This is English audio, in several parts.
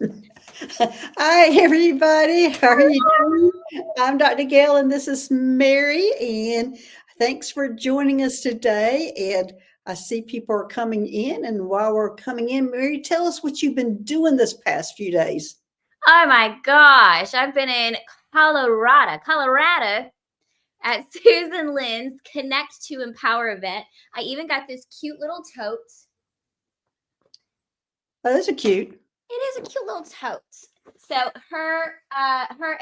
Hi, everybody. How are you doing? I'm Dr. Gail, and this is Mary. And thanks for joining us today. And I see people are coming in. And while we're coming in, Mary, tell us what you've been doing this past few days. Oh my gosh, I've been in Colorado at Susan Lynn's Connect to Empower event. I even got this cute little tote. Oh, those are cute. It is a cute little tote. So her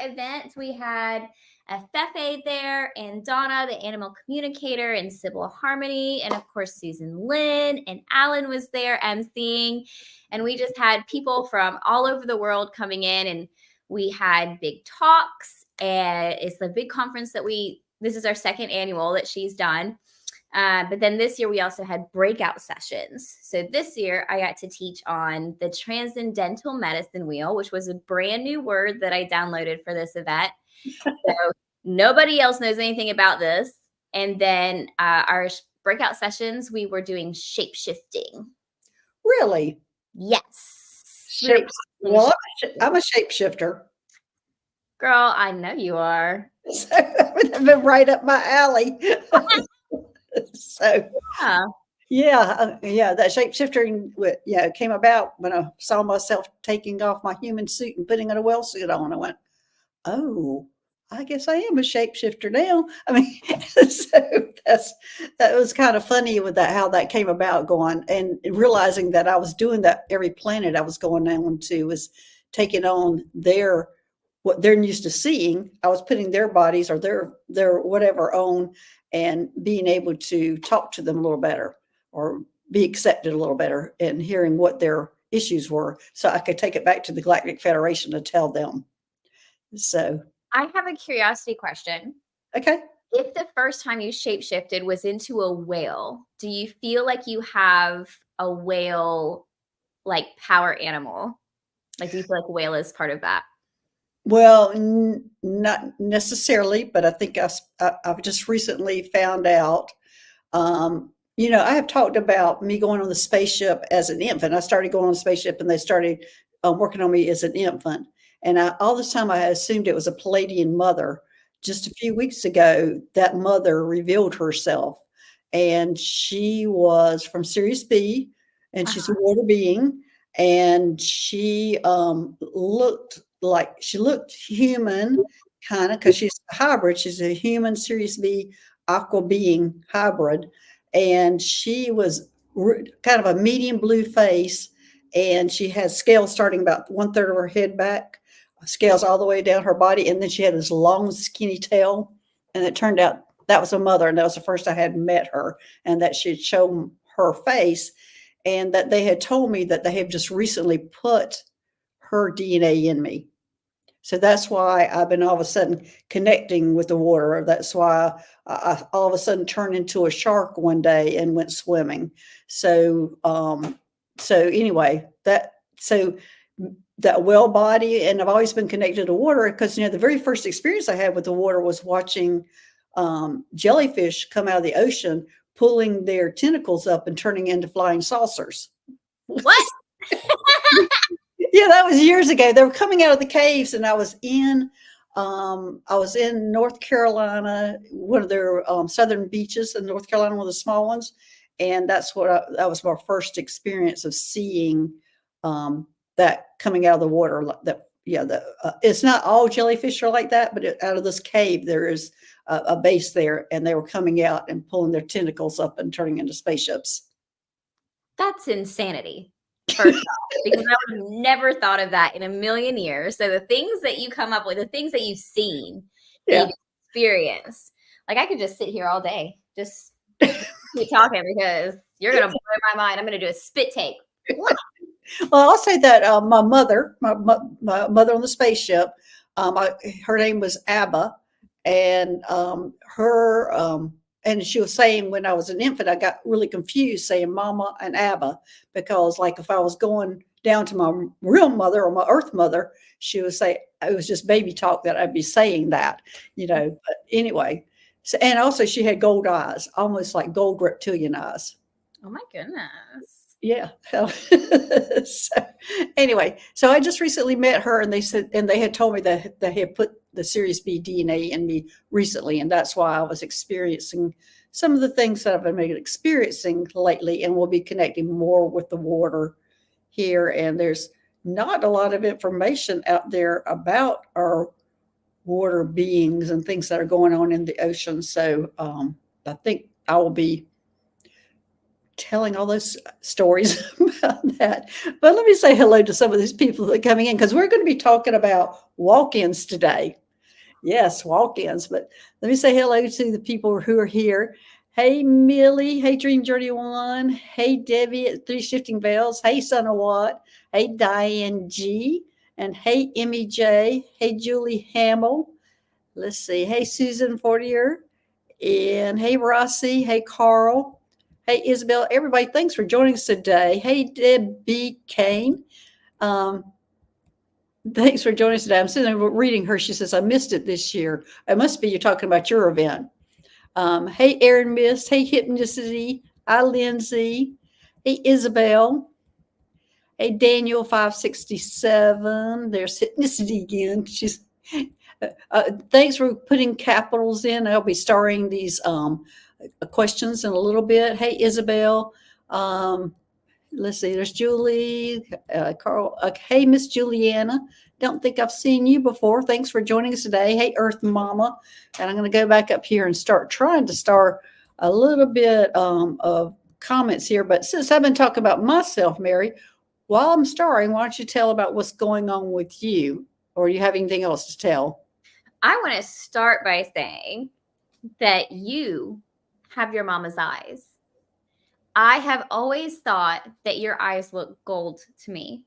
event, we had Fefe there and Donna, the animal communicator, and Sybil Harmony, and of course Susan Lynn and Alan was there emceeing, and we just had people from all over the world coming in, and we had big talks. And it's the big conference that this is our second annual that she's done. But then this year we also had breakout sessions. So this year I got to teach on the transcendental medicine wheel, which was a brand new word that I downloaded for this event. So nobody else knows anything about this. And then our breakout sessions, we were doing shape shifting. Really? Yes. Shapes. Well, I'm a shapeshifter. Girl, I know you are. So I've been right up my alley. So yeah, that shapeshifting, it came about when I saw myself taking off my human suit and putting on a well suit on. I went, oh, I guess I am a shapeshifter now. I mean, so that was kind of funny with that, how that came about, going and realizing that I was doing that. Every planet I was going on to was taking on what they're used to seeing. I was putting their bodies or their whatever on, and being able to talk to them a little better or be accepted a little better, and hearing what their issues were so I could take it back to the Galactic Federation to tell them. So I have a curiosity question. Okay. If the first time you shapeshifted was into a whale, do you feel like you have a whale like power animal? Like, do you feel like a whale is part of that? Well, not necessarily, but I think I've just recently found out. I have talked about me going on the spaceship as an infant. I started going on the spaceship, and they started working on me as an infant. And all this time, I assumed it was a Palladian mother. Just a few weeks ago, that mother revealed herself, and she was from Sirius B, and she's a water being, and she looked human, kind of, because she's a hybrid. She's a human Sirius B aqua being hybrid, and she was kind of a medium blue face, and she had scales starting about one third of her head back, scales all the way down her body, and then she had this long, skinny tail. And it turned out that was a mother, and that was the first I had met her, and that she had shown her face, and that they had told me that they have just recently put her DNA in me. So that's why I've been all of a sudden connecting with the water. That's why I all of a sudden turned into a shark one day and went swimming. So anyway, that well body, and I've always been connected to water because the very first experience I had with the water was watching jellyfish come out of the ocean, pulling their tentacles up and turning into flying saucers. What? Yeah, that was years ago. They were coming out of the caves, and I was in North Carolina, one of their southern beaches in North Carolina, one of the small ones, and that was my first experience of seeing that coming out of the water. It's not all jellyfish are like that, but out of this cave there is a base there, and they were coming out and pulling their tentacles up and turning into spaceships. That's insanity. First off, because I would have never thought of that in a million years. So the things that you come up with, the things that you've seen, that you've experienced, like I could just sit here all day, just keep talking, because you're gonna blow my mind. I'm gonna do a spit take. What? Well, I'll say that my mother on the spaceship, her name was Abba, and and she was saying, when I was an infant, I got really confused saying Mama and Abba, because like if I was going down to my real mother or my Earth mother, she would say it was just baby talk that I'd be saying that. But anyway, and also she had gold eyes, almost like gold reptilian eyes. Oh my goodness. Yeah. So anyway, so I just recently met her and they said, and they had told me that they had put the Series B DNA in me recently. And that's why I was experiencing some of the things that I've been experiencing lately, and we'll be connecting more with the water here. And there's not a lot of information out there about our water beings and things that are going on in the ocean. So I think I will be telling all those stories about that. But let me say hello to some of these people that are coming in, because we're going to be talking about walk-ins today. Yes, walk-ins. But let me say hello to the people who are here. Hey, Millie. Hey, Dream Journey One. Hey, Debbie at Three Shifting Bells. Hey, Son of Watt. Hey, Diane G. And hey, Emmy J. Hey, Julie Hamill. Let's see. Hey, Susan Fortier. And hey, Rossi. Hey, Carl. Hey, Isabel. Everybody, thanks for joining us today. Hey, Debbie Kane. Thanks for joining us today. I'm sitting there reading her. She says, I missed it this year. It must be you're talking about your event. Hey, Erin Mist. Hey, Hypnicity. Hi, Lindsay. Hey, Isabel. Hey, Daniel 567. There's Hypnicity again. She's thanks for putting capitals in. I'll be starring these questions in a little bit. Hey, Isabel. Let's see. There's Julie, Carl. Hey, Miss Juliana. Don't think I've seen you before. Thanks for joining us today. Hey, Earth Mama. And I'm going to go back up here and start trying to start a little bit of comments here. But since I've been talking about myself, Mary, while I'm starring, why don't you tell about what's going on with you? Or you have anything else to tell? I want to start by saying that you have your mama's eyes. I have always thought that your eyes look gold to me.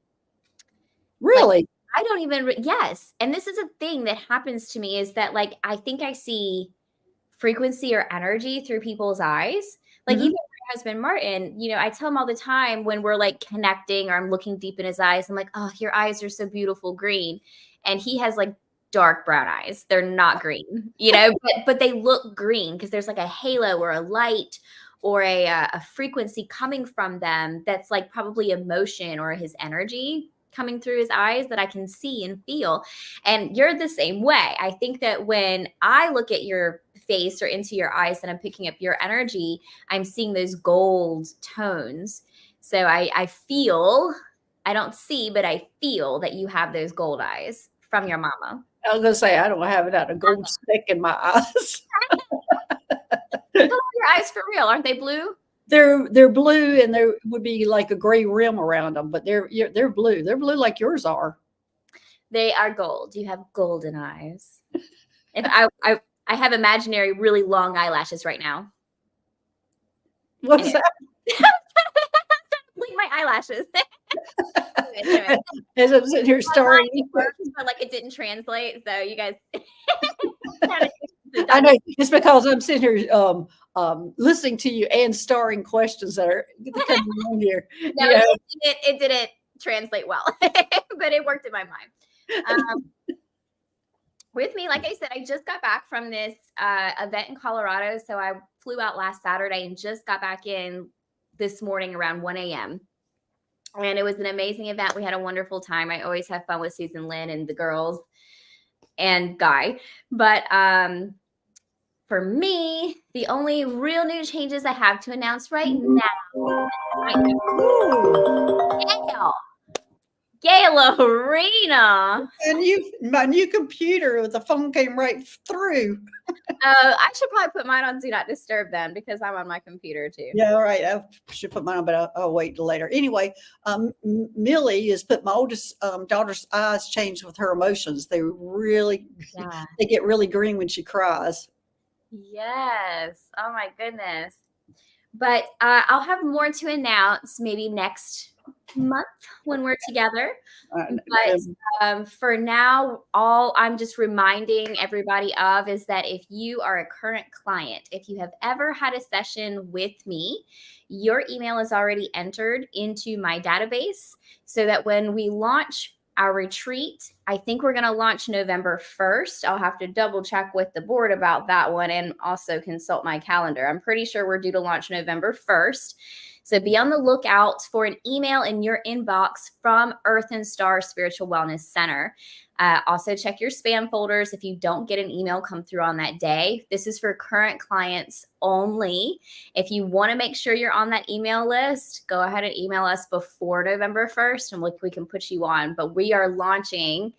Really? Like, I don't even, yes. And this is a thing that happens to me, is that like, I think I see frequency or energy through people's eyes. Like even my husband, Martin, I tell him all the time when we're like connecting or I'm looking deep in his eyes, I'm like, oh, your eyes are so beautiful green. And he has like dark brown eyes. They're not green, but they look green because there's like a halo or a light or a frequency coming from them that's like probably emotion or his energy coming through his eyes that I can see and feel. And you're the same way. I think that when I look at your face or into your eyes and I'm picking up your energy, I'm seeing those gold tones. So I feel, I don't see, but I feel that you have those gold eyes from your mama. I was going to say, I don't have it out a gold speck in my eyes. Your eyes for real, aren't they blue? They're blue, and there would be like a gray rim around them, but they're blue. They're blue like yours are. They are gold. You have golden eyes. If I have imaginary really long eyelashes right now. What's that? Blink my eyelashes. As I'm sitting here starring, but like it didn't translate, so you guys. I know it's because I'm sitting here listening to you and starring questions that are coming on here. No, it didn't translate well, but it worked in my mind. With me, like I said, I just got back from this event in Colorado. So I flew out last Saturday and just got back in this morning around 1 a.m. And it was an amazing event. We had a wonderful time. I always have fun with Susan Lynn and the girls and Guy. But for me, the only real new changes I have to announce right now. Gail Arena. My new computer with the phone came right through. I should probably put mine on Do Not Disturb then, because I'm on my computer too. Yeah, all right. I should put mine on, but I'll wait till later. Anyway, Millie has put my oldest daughter's eyes change with her emotions. They get really green when she cries. Yes. Oh my goodness. But I'll have more to announce maybe next month when we're together. But for now, all I'm just reminding everybody of is that if you are a current client, if you have ever had a session with me, your email is already entered into my database so that when we launch our retreat, I think we're going to launch November 1st. I'll have to double check with the board about that one and also consult my calendar. I'm pretty sure we're due to launch November 1st. So be on the lookout for an email in your inbox from Earth and Star Spiritual Wellness Center. Also check your spam folders if you don't get an email come through on that day. This is for current clients only. If you want to make sure you're on that email list, go ahead and email us before November 1st and we can put you on. But we are launching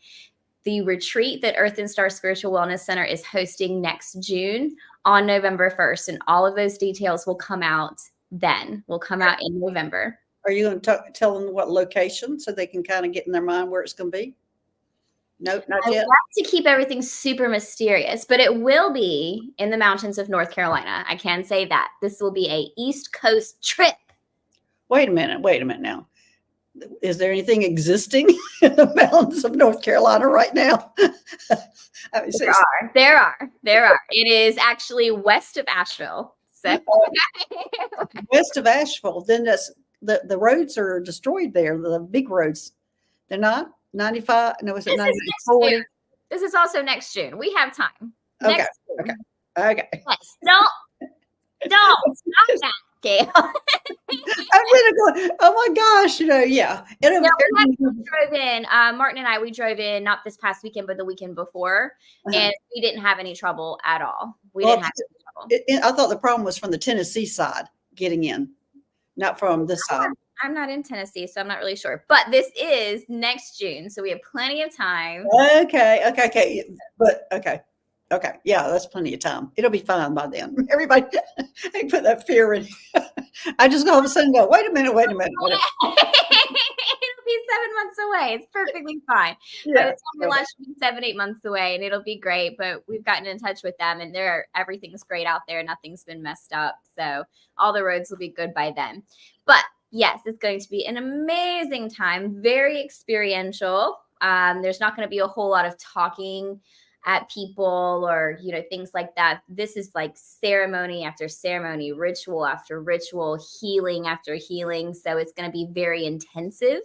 the retreat that Earth and Star Spiritual Wellness Center is hosting next June on November 1st. And all of those details will come out then. Will come out in November. Are you going to tell them what location so they can kind of get in their mind where it's going to be? Nope, not yet. I like to keep everything super mysterious, but it will be in the mountains of North Carolina. I can say that. This will be a East Coast trip. Wait a minute now. Is there anything existing in the mountains of North Carolina right now? I mean, There are. It is actually west of Asheville. So west of Asheville, then that's the roads are destroyed there. The big roads, they're not 95. No, is it 40? This is also next June. We have time. Okay. Yes, don't stop that, Gail. I'm gonna go. Oh my gosh! Yeah. We drove in. Martin and I, we drove in not this past weekend, but the weekend before, and we didn't have any trouble at all. We didn't have any trouble. I thought the problem was from the Tennessee side getting in, not from this side. I'm not in Tennessee, so I'm not really sure. But this is next June, so we have plenty of time. Okay. But okay. Yeah, that's plenty of time. It'll be fine by then. Everybody, they put that fear in. I just all of a sudden go, wait a minute. It'll be 7 months away. It's perfectly fine. Yeah. By the time we launch, it'll be 7-8 months away, and it'll be great. But we've gotten in touch with them, and everything's great out there. Nothing's been messed up, so all the roads will be good by then. But yes, it's going to be an amazing time. Very experiential. There's not going to be a whole lot of talking at people or things like that. This is like ceremony after ceremony, ritual after ritual, healing after healing. So it's going to be very intensive.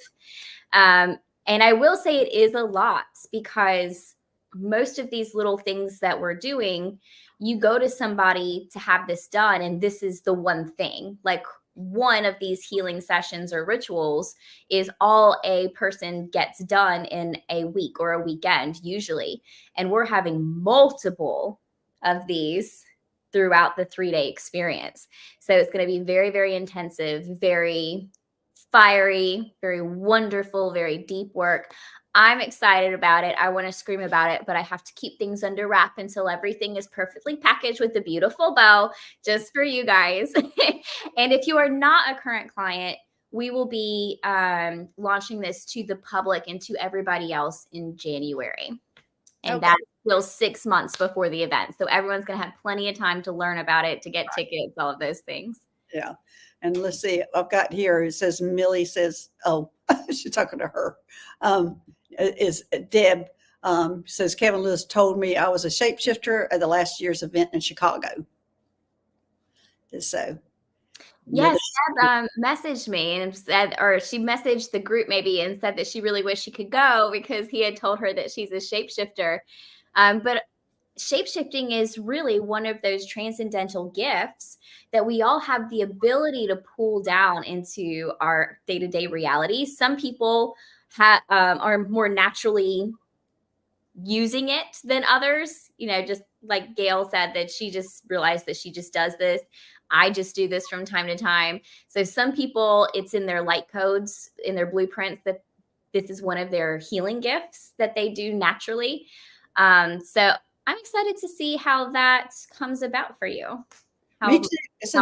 And I will say it is a lot because most of these little things that we're doing, you go to somebody to have this done, and this is the one thing. Like, one of these healing sessions or rituals is all a person gets done in a week or a weekend usually. And we're having multiple of these throughout the 3-day experience. So it's going to be very, very intensive, very fiery, very wonderful, very deep work. I'm excited about it. I want to scream about it, but I have to keep things under wrap until everything is perfectly packaged with a beautiful bow just for you guys. And if you are not a current client, we will be launching this to the public and to everybody else in January. And that's still 6 months before the event. So everyone's going to have plenty of time to learn about it, to get tickets, all of those things. Yeah. And let's see, I've got here, it says, Millie says, oh, she's talking to her. Is Deb says, Kevin Lewis told me I was a shapeshifter at the last year's event in Chicago. So yes, Deb messaged me and said, or she messaged the group maybe and said that she really wished she could go because he had told her that she's a shapeshifter. But shapeshifting is really one of those transcendental gifts that we all have the ability to pull down into our day-to-day reality. Some people are more naturally using it than others, just like Gail said, that she just realized that she just does this. I just do this from time to time. So some people, it's in their light codes, in their blueprints, that this is one of their healing gifts that they do naturally. So I'm excited to see how that comes about for you. Me too. It's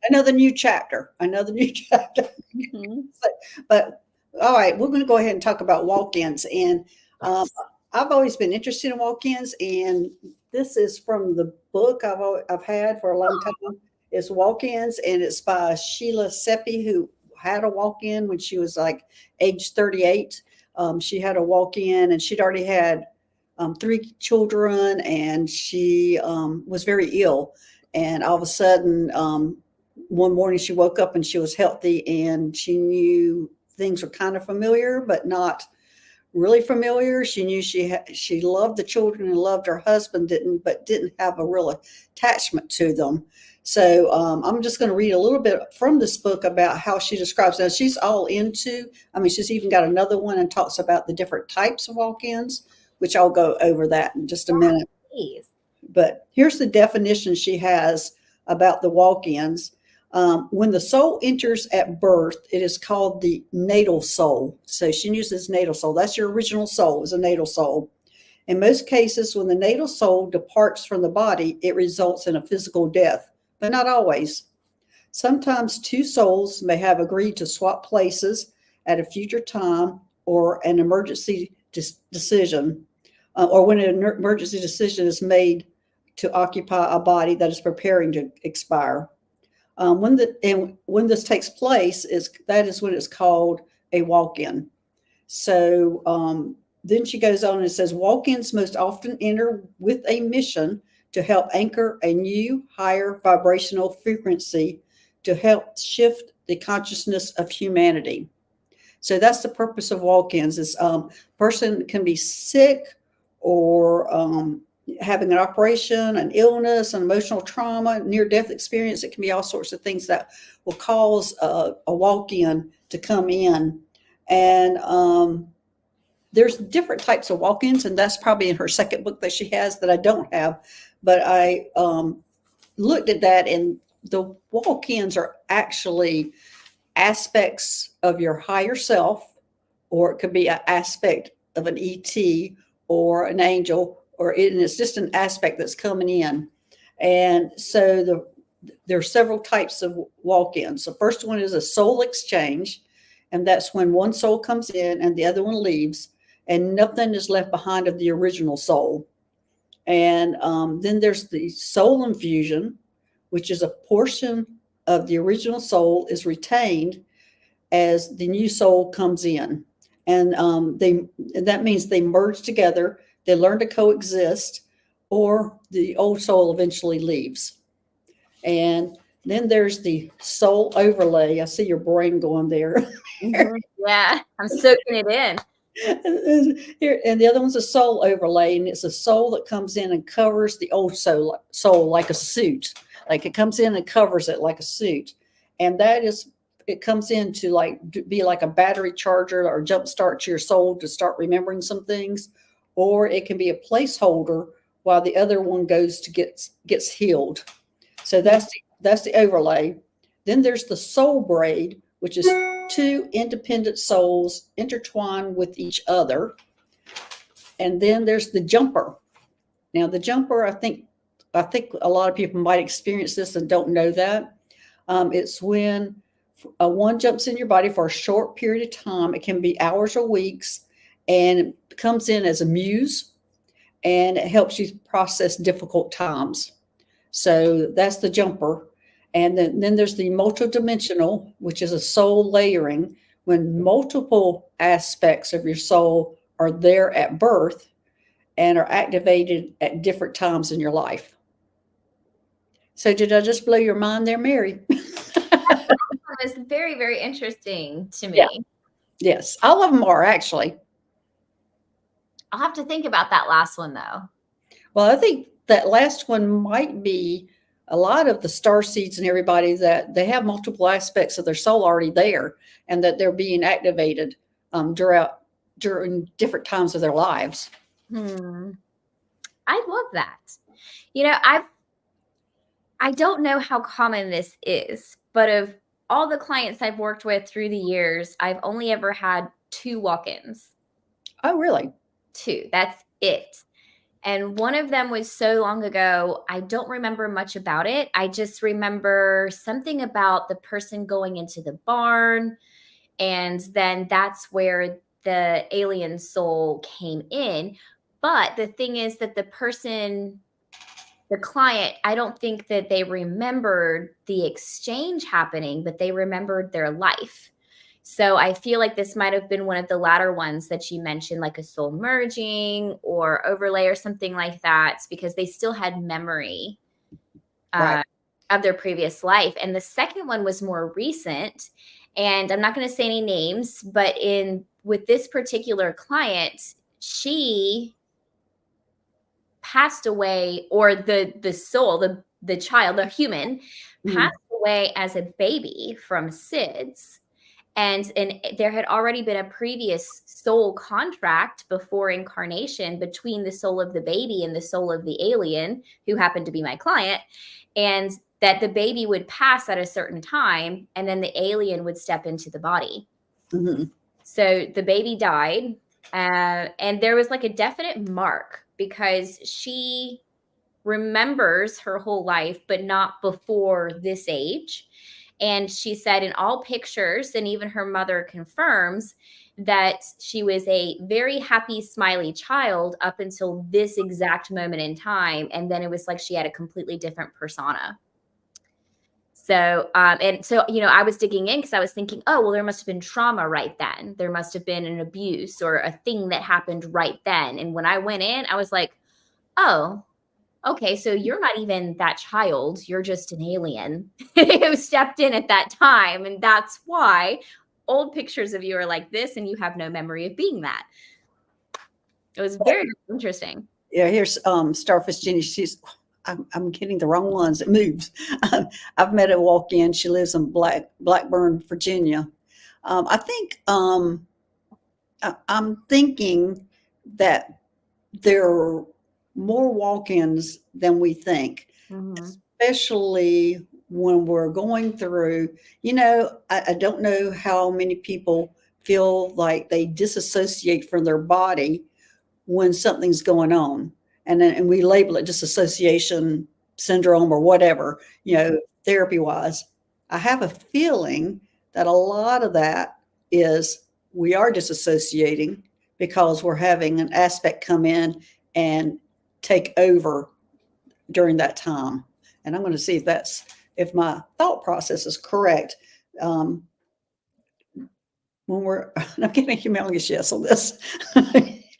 another new chapter. Mm-hmm. But all right, we're going to go ahead and talk about walk-ins. And I've always been interested in walk-ins, and this is from the book I've had for a long time. It's Walk-ins, and it's by Sheila Seppi, who had a walk-in when she was like age 38. She had a walk-in, and she'd already had 3 children, and she was very ill. And all of a sudden, one morning she woke up and she was healthy, and she knew things were kind of familiar, but not really familiar. She knew she loved the children and loved her husband, but didn't have a real attachment to them. So I'm just going to read a little bit from this book about how she describes. Now she's all into. I mean, she's even got another one and talks about the different types of walk-ins, which I'll go over that in just a minute. Please. But here's the definition she has about the walk-ins. When the soul enters at birth, it is called the natal soul. So she uses natal soul. That's your original soul, is a natal soul. In most cases, when the natal soul departs from the body, it results in a physical death, but not always. Sometimes two souls may have agreed to swap places at a future time or an emergency decision, or when an emergency decision is made to occupy a body that is preparing to expire. When this takes place, that is when it's called a walk-in. So then she goes on and says, walk-ins most often enter with a mission to help anchor a new, higher vibrational frequency to help shift the consciousness of humanity. So that's the purpose of walk-ins. Is person can be sick or having an operation, an illness, an emotional trauma, near-death experience. It can be all sorts of things that will cause a walk-in to come in. And there's different types of walk-ins, and that's probably in her second book that she has that I don't have. But I looked at that, and the walk-ins are actually aspects of your higher self, or it could be an aspect of an ET or an angel, and it's just an aspect that's coming in. And so there are several types of walk-ins. The first one is a soul exchange, and that's when one soul comes in and the other one leaves, and nothing is left behind of the original soul. And then there's the soul infusion, which is a portion of the original soul is retained as the new soul comes in. And that means they merge together, they learn to coexist, or the old soul eventually leaves. And then there's the soul overlay. I see your brain going there. Yeah, I'm soaking it in. And the other one's a soul overlay, and it's a soul that comes in and covers the old soul like a suit. Like it comes in and covers it like a suit. And it comes in to be like a battery charger or jump start to your soul to start remembering some things. Or it can be a placeholder while the other one goes to gets healed. So that's the overlay. Then there's the soul braid, which is two independent souls intertwined with each other. And then there's the jumper. Now the jumper, I think a lot of people might experience this and don't know that. It's when one jumps in your body for a short period of time. It can be hours or weeks, and it comes in as a muse, and it helps you process difficult times. So that's the jumper. And then there's the multidimensional, which is a soul layering, when multiple aspects of your soul are there at birth and are activated at different times in your life. So did I just blow your mind there, Mary? It was very, very interesting to me. Yeah. Yes, all of them are actually. I'll have to think about that last one, though. Well, I think that last one might be a lot of the star seeds and everybody, that they have multiple aspects of their soul already there, and that they're being activated during different times of their lives. I love that. I don't know how common this is, but of all the clients I've worked with through the years, I've only ever had 2 walk-ins. Oh, really? 2. That's it. And one of them was so long ago, I don't remember much about it. I just remember something about the person going into the barn, and then that's where the alien soul came in. But the thing is that the client, I don't think that they remembered the exchange happening, but they remembered their life. So I feel like this might have been one of the latter ones that you mentioned, like a soul merging or overlay or something like that, because they still had memory of their previous life. And the second one was more recent. And I'm not going to say any names, but with this particular client, she passed away, or the soul, the child, the human, Mhm. passed away as a baby from SIDS. And there had already been a previous soul contract before incarnation between the soul of the baby and the soul of the alien, who happened to be my client, and that the baby would pass at a certain time, and then the alien would step into the body. Mhm. So the baby died, and there was like a definite mark because she remembers her whole life, but not before this age. And she said in all pictures, and even her mother confirms, that she was a very happy, smiley child up until this exact moment in time. And then it was like she had a completely different persona. So, and so, I was digging in because I was thinking, oh, well, there must have been trauma right then. There must have been an abuse or a thing that happened right then. And when I went in, I was like, oh, okay, so you're not even that child. You're just an alien who stepped in at that time. And that's why old pictures of you are like this and you have no memory of being that. It was very interesting. Yeah, here's Starfish Jenny. I'm getting the wrong ones. It moves. I've met a walk-in. She lives in Blackburn, Virginia. I think I'm thinking that there are more walk-ins than we think, Mhm. especially when we're going through. I don't know how many people feel like they disassociate from their body when something's going on. And we label it disassociation syndrome or whatever, therapy wise. I have a feeling that a lot of that is we are disassociating because we're having an aspect come in and take over during that time. And I'm going to see if my thought process is correct. Um, I'm getting a humongous yes on this.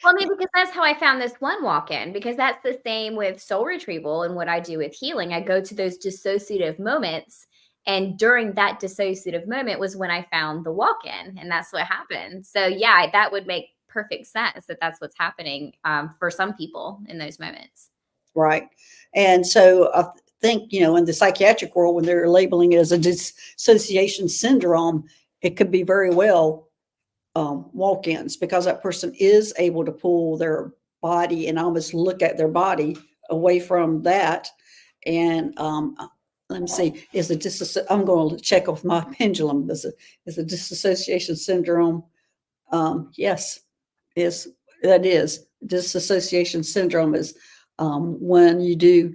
Well, maybe because that's how I found this one walk-in, because that's the same with soul retrieval and what I do with healing. I go to those dissociative moments, and during that dissociative moment was when I found the walk-in, and that's what happened. So yeah, that would make perfect sense that that's what's happening for some people in those moments. Right. And so I think, in the psychiatric world, when they're labeling it as a dissociation syndrome, it could be very well walk ins because that person is able to pull their body and almost look at their body away from that. And let me see, I'm going to check off my pendulum. Is a disassociation syndrome? Yes, is that is disassociation syndrome is when you do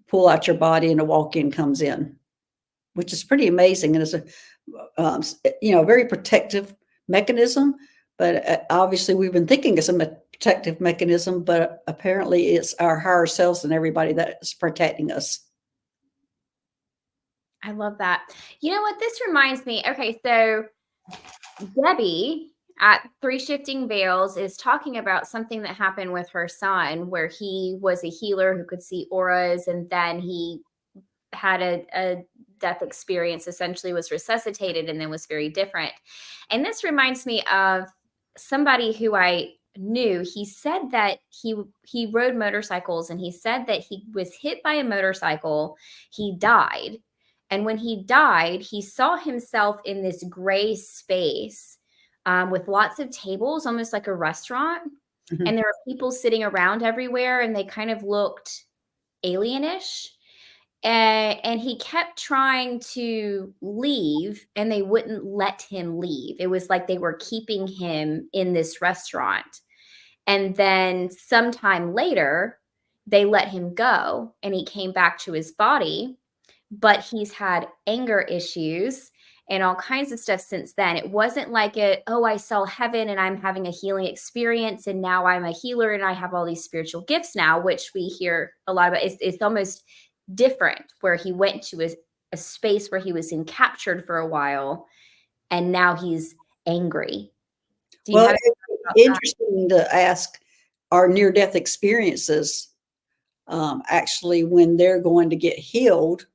pull out your body and a walk-in comes in, which is pretty amazing, and it's a very protective mechanism. But obviously, we've been thinking it's a protective mechanism, but apparently, it's our higher selves and everybody that's protecting us. I love that. You know what? This reminds me. Okay, so Debbie at Three Shifting Veils is talking about something that happened with her son, where he was a healer who could see auras, and then he had a death experience, essentially was resuscitated, and then was very different. And this reminds me of somebody who I knew. He said that he rode motorcycles, and he said that he was hit by a motorcycle. He died. And when he died, he saw himself in this gray space with lots of tables, almost like a restaurant. Mhm. And there were people sitting around everywhere, and they kind of looked alienish. And he kept trying to leave, and they wouldn't let him leave. It was like they were keeping him in this restaurant. And then sometime later, they let him go, and he came back to his body, but he's had anger issues and all kinds of stuff since then. It wasn't like oh, I saw heaven and I'm having a healing experience, and now I'm a healer and I have all these spiritual gifts now, which we hear a lot about. It's almost different, where he went to a space where he was captured for a while, and now he's angry. Do you Well, have it's about that? interesting to ask our near-death experiences, actually, when they're going to get healed,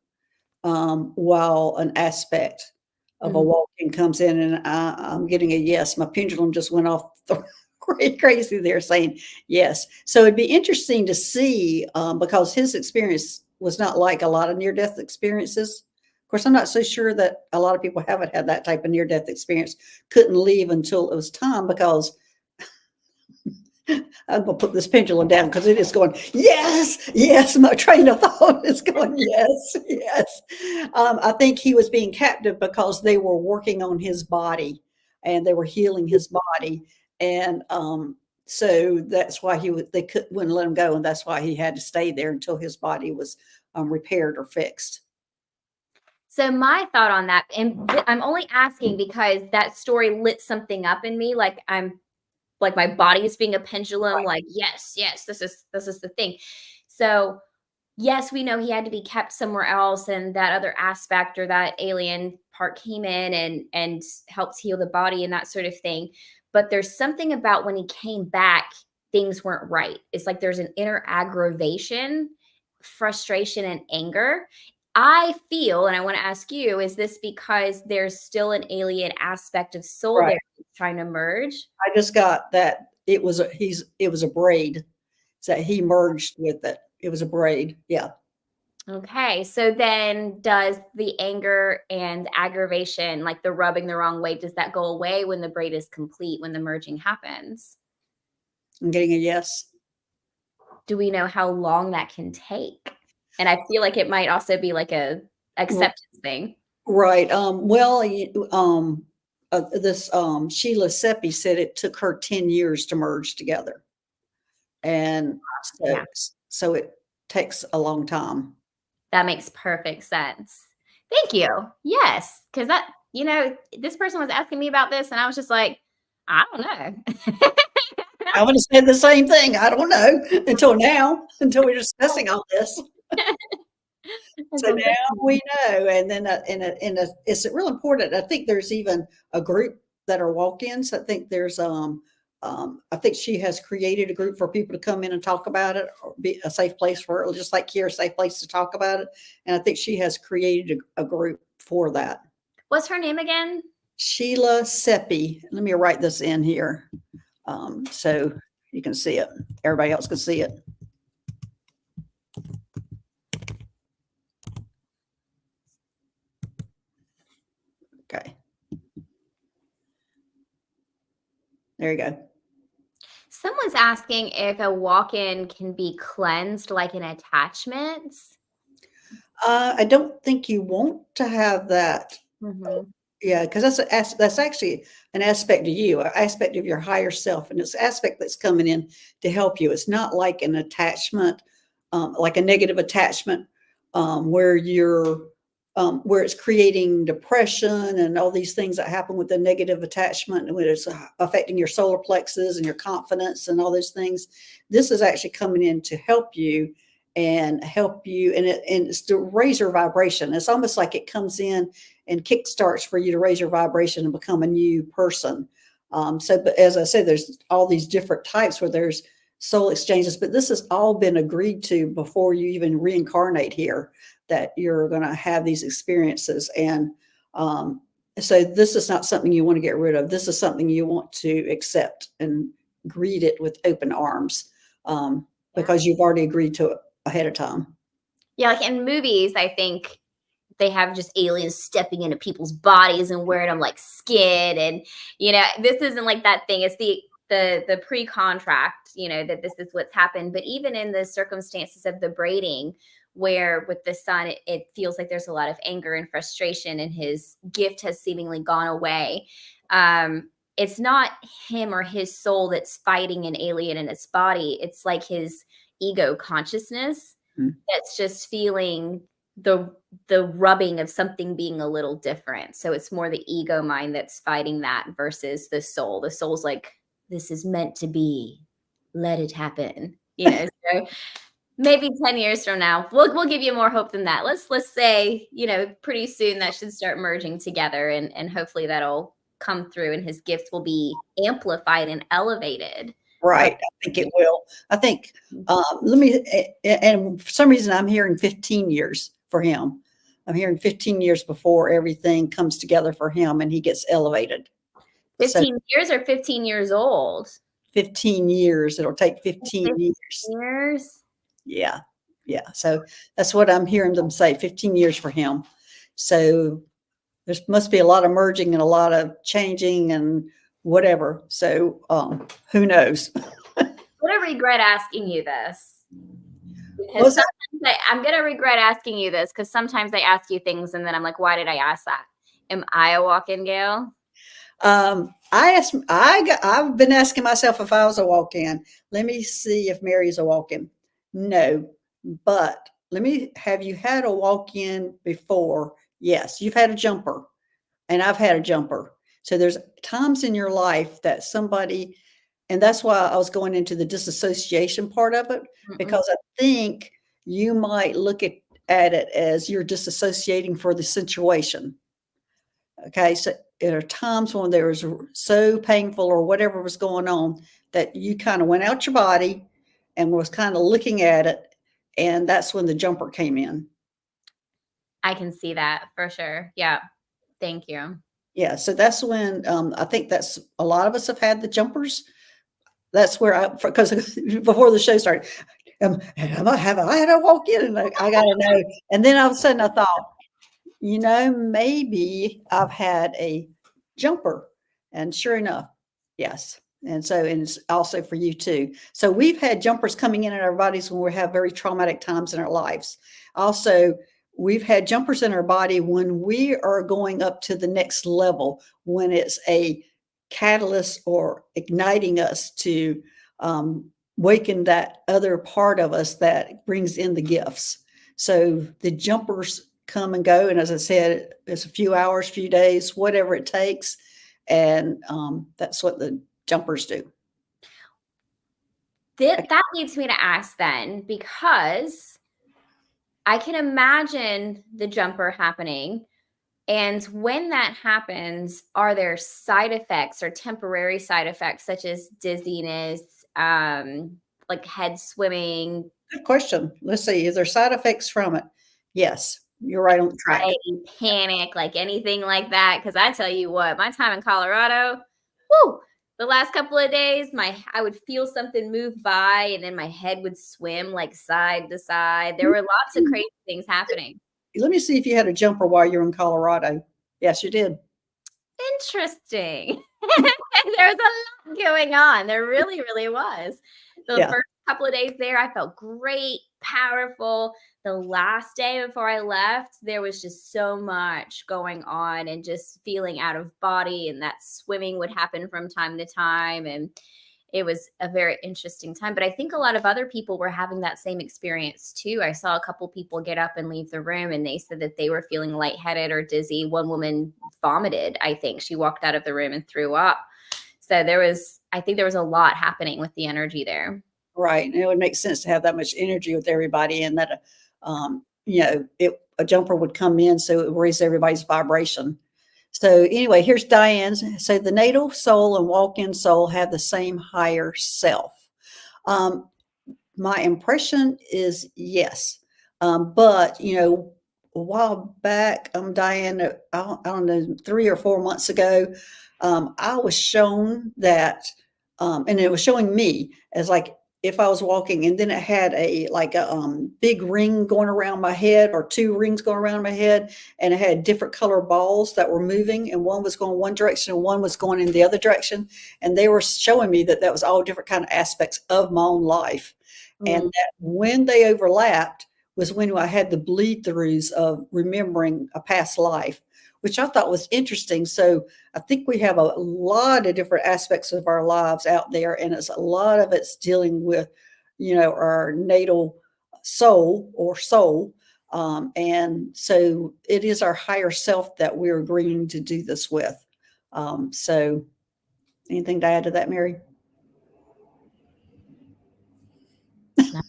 while an aspect of a Mhm. walk-in comes in, and I'm getting a yes. My pendulum just went off crazy there saying yes. So it'd be interesting to see, because his experience was not like a lot of near-death experiences. Of course, I'm not so sure that a lot of people haven't had that type of near-death experience, couldn't leave until it was time because I'm gonna put this pendulum down because it is going, yes, yes. My train of thought is going, yes, yes. I think he was being captive because they were working on his body and they were healing his body. And so that's why wouldn't let him go. And that's why he had to stay there until his body was repaired or fixed. So my thought on that, and I'm only asking because that story lit something up in me. Like my body is being a pendulum. Like, yes, yes, this is the thing. So yes, we know he had to be kept somewhere else, and that other aspect or that alien part came in and helped heal the body and that sort of thing. But there's something about when he came back, things weren't right. It's like there's an inner aggravation, frustration, and anger. I feel, and I want to ask you, is this because there's still an alien aspect of soul Right. there trying to merge? I just got that it was a braid. So he merged with it. It was a braid. Yeah. Okay, so then does the anger and aggravation, like the rubbing the wrong way, does that go away when the braid is complete, when the merging happens? I'm getting a yes. Do we know how long that can take? And I feel like it might also be like a acceptance thing. Right. Well, this Sheila Seppi said it took her 10 years to merge together. And Yeah, so it takes a long time. that makes perfect sense. Thank you. Yes, because this person was asking me about this, and I was just like, I don't know. I would have said the same thing. I don't know until now, until we're discussing all this. So now we know, and then it's real important. I think there's even a group that are walk-ins. I think there's I think she has created a group for people to come in and talk about it, or be a safe place for, just like here, a safe place to talk about it. And I think she has created a group for that. What's her name again? Sheila Seppi. Let me write this in here so you can see it. Everybody else can see it. Okay. There you go. Someone's asking if a walk-in can be cleansed like an attachment. I don't think you want to have that. Mhm. Yeah, because that's actually an aspect of you, an aspect of your higher self, and it's an aspect that's coming in to help you. It's not like an attachment, like a negative attachment, where where it's creating depression and all these things that happen with the negative attachment, and when it's affecting your solar plexus and your confidence and all those things. This is actually coming in to help you and it's to raise your vibration. It's almost like it comes in and kickstarts for you to raise your vibration and become a new person. But as I said, there's all these different types where there's soul exchanges, but this has all been agreed to before you even reincarnate here, that you're going to have these experiences. And so this is not something you want to get rid of. This is something you want to accept and greet it with open arms, because you've already agreed to it ahead of time. Yeah, like in movies, I think they have just aliens stepping into people's bodies and wearing them like skin, and this isn't like that thing. It's the pre-contract, that this is what's happened. But even in the circumstances of the braiding, where with the son, it feels like there's a lot of anger and frustration, and his gift has seemingly gone away. It's not him or his soul that's fighting an alien in its body. It's like his ego consciousness that's just feeling the rubbing of something being a little different. So it's more the ego mind that's fighting that versus the soul. The soul's like, this is meant to be. Let it happen. So maybe 10 years from now, we'll give you more hope than that. Let's say, pretty soon that should start merging together, and hopefully that'll come through and his gift will be amplified and elevated. Right. I think it will. I think, and for some reason I'm hearing 15 years for him. I'm hearing 15 years before everything comes together for him and he gets elevated. 15 years or 15 years old? 15 years. It'll take 15 years. Years? Yeah. Yeah. So that's what I'm hearing them say, 15 years for him. So there must be a lot of merging and a lot of changing and whatever. So who knows? I'm gonna regret asking you this because What's that? sometimes I'm gonna regret asking you this because sometimes I ask you things and then I'm like, why did I ask that? Am I a walk-in Gail? I've been asking myself if I was a walk-in. Let me see if Mary's a walk-in. No, but have you had a walk-in before? Yes, you've had a jumper, and I've had a jumper. So there's times in your life that somebody, and that's why I was going into the disassociation part of it, Mm-mm. because I think you might look at it as you're disassociating for the situation. Okay, so there are times when there was so painful or whatever was going on that you kind of went out your body and was kind of looking at it, and that's when the jumper came in. I can see that for sure. Yeah. Thank you. Yeah, so that's when I think that's a lot of us have had the jumpers. That's where because before the show started, have I had a walk in and I got to know, and then all of a sudden I thought, maybe I've had a jumper. And sure enough, yes. And it's also for you too. So we've had jumpers coming in our bodies when we have very traumatic times in our lives. Also, we've had jumpers in our body when we are going up to the next level, when it's a catalyst or igniting us to waken that other part of us that brings in the gifts. So the jumpers come and go. And as I said, it's a few hours, few days, whatever it takes. And that's what the jumpers do. That leads me to ask then, because I can imagine the jumper happening. And when that happens, are there side effects or temporary side effects such as dizziness, like head swimming, Good question. Let's see. Is there side effects from it? Yes, you're right on track. anxiety, panic, like anything like that? Because I tell you what, my time in Colorado, whoo, the last couple of days, I would feel something move by and then my head would swim like side to side. There were lots of crazy things happening. Let me see if you had a jumper while you're in Colorado. Yes, you did. Interesting. There was a lot going on. There really, really was. The Yeah. first couple of days there, I felt great, powerful. The last day before I left, there was just so much going on and just feeling out of body. And that swimming would happen from time to time. And it was a very interesting time. But I think a lot of other people were having that same experience too. I saw a couple people get up and leave the room and they said that they were feeling lightheaded or dizzy. One woman vomited. I think she walked out of the room and threw up. So I think there was a lot happening with the energy there. Right. And it would make sense to have that much energy with everybody, and that, a jumper would come in, so it would raise everybody's vibration. So anyway, here's Diane's. So the natal soul and walk-in soul have the same higher self. Um, my impression is yes. But, a while back, Diane, I don't know, 3 or 4 months ago, I was shown that, and it was showing me as like if I was walking, and then it had a big ring going around my head, or two rings going around my head, and it had different color balls that were moving, and one was going one direction and one was going in the other direction, and they were showing me that was all different kind of aspects of my own life, and Mm. that when they overlapped was when I had the bleed throughs of remembering a past life, which I thought was interesting. So I think we have a lot of different aspects of our lives out there, and a lot of it's dealing with, our natal soul or soul. And so it is our higher self that we're agreeing to do this with. So anything to add to that, Mary? No.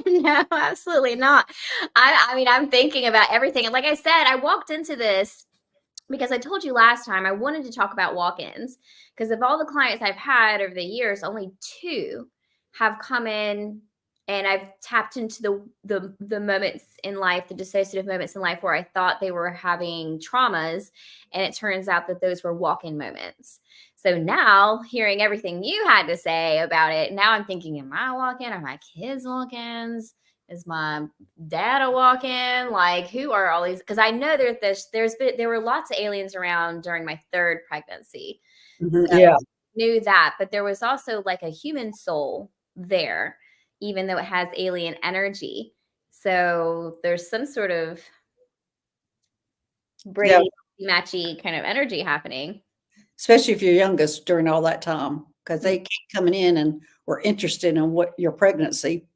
No, absolutely not. I mean, I'm thinking about everything. And like I said, I walked into this because I told you last time I wanted to talk about walk-ins, because of all the clients I've had over the years, only two have come in and I've tapped into the moments in life, the dissociative moments in life where I thought they were having traumas, and it turns out that those were walk-in moments. So now, hearing everything you had to say about it, now I'm thinking, am I walking? Are my kids walk-ins? Is my dad a walk-in? Like, who are all these? Because I know there were lots of aliens around during my third pregnancy. So Yeah. I knew that, but there was also like a human soul there, even though it has alien energy. So there's some sort of Yeah. Brady matchy kind of energy happening. Especially if you're youngest during all that time, because Mm. they keep coming in and were interested in what your pregnancy.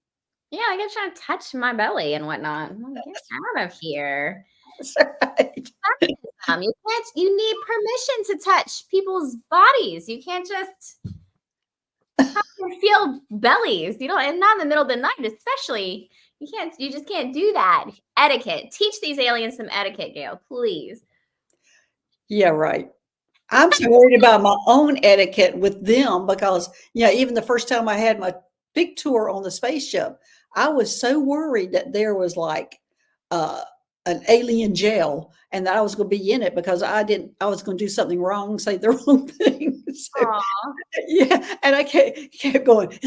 Yeah, I get trying to touch my belly and whatnot. I'm like, get out of here. That's right. You need permission to touch people's bodies. You can't just feel bellies, and not in the middle of the night, especially. You just can't do that. Etiquette. Teach these aliens some etiquette, Gail, please. Yeah, right. I'm so worried about my own etiquette with them because, even the first time I had my big tour on the spaceship, I was so worried that there was like uh, an alien jail and that I was going to be in it because I was going to do something wrong, say the wrong thing. So, Aw. yeah. And I kept going,